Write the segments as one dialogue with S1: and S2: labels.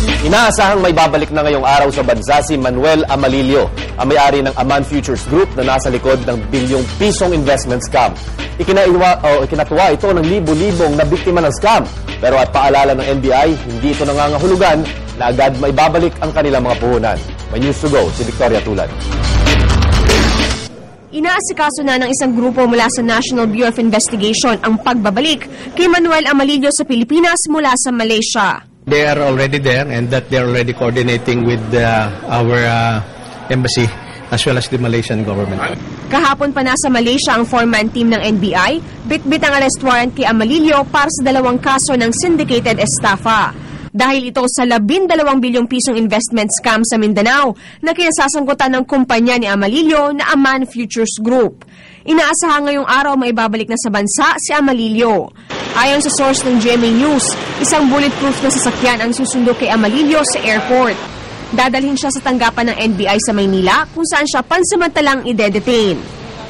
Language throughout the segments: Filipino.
S1: Inaasahang may babalik na ngayong araw sa bansa si Manuel Amalillo, ang may-ari ng Aman Futures Group na nasa likod ng bilyong pisong investment scam. Ikinatuwa ito ng libo-libong na biktima ng scam. Pero at paalala ng NBI, hindi ito nangangahulugan na agad may babalik ang kanilang mga puhunan. May news to go, si Victoria Tulad.
S2: Inaasikaso na ng isang grupo mula sa National Bureau of Investigation ang pagbabalik kay Manuel Amalillo sa Pilipinas mula sa Malaysia.
S3: They are already there and that they are already coordinating with our embassy as well as the Malaysian government.
S2: Kahapon pa nasa Malaysia ang four-man team ng NBI, bitbit ang arrest warrant kay Amalillo para sa 2 kaso ng syndicated estafa. Dahil ito sa 12 bilyong pisong investment scam sa Mindanao na kinasasangkutan ng kumpanya ni Amalillo na Aman Futures Group. Inaasahan ngayong araw maibabalik na sa bansa si Amalillo. Ayon sa source ng GMA News, isang bulletproof na sasakyan ang susundo kay Amalillo sa airport. Dadalhin siya sa tanggapan ng NBI sa Maynila kung saan siya pansamantalang ide-detain.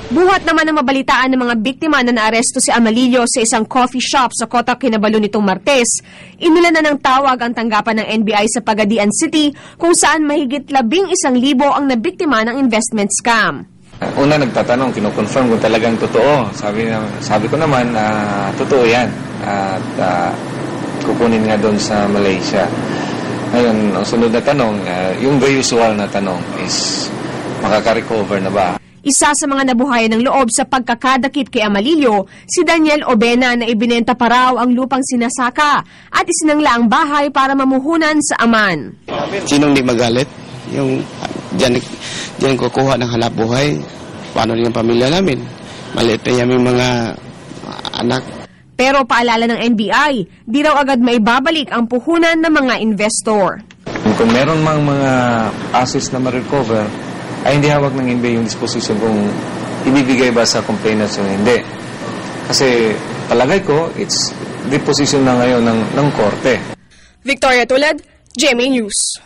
S2: Buhat naman ang mabalitaan ng mga biktima na naaresto si Amalillo sa isang coffee shop sa Kota Kinabalu nitong Martes. Inulan na ng tawag ang tanggapan ng NBI sa Pagadian City kung saan mahigit 11,000 ang nabiktima ng investment scam.
S4: Una nagtatanong, kinoconfirm kung talagang totoo. Sabi ko naman, totoo yan. At kukunin nga doon sa Malaysia. Ngayon, ang sunod na tanong, yung the usual na tanong is, makaka-recover na ba?
S2: Isa sa mga nabuhayan ng loob sa pagkakadakip kay Amalillo, si Daniel Obena na ibinenta pa raw ang lupang sinasaka at isinangla ang bahay para mamuhunan sa Aman.
S5: Sinong di magalit? Yung diyan kukuha ng hanap buhay. Paano rin ang pamilya namin? Maliit na yung mga anak.
S2: Pero paalala ng NBI, di raw agad maibabalik ang puhunan ng mga investor.
S4: Kung meron mga assets na ma-recover, ay hindi hawak ng NBI yung disposition kung ibibigay ba sa complainants o hindi. Kasi palagay ko, it's disposition na ngayon ng korte.
S2: Victoria Tulad, GMA News.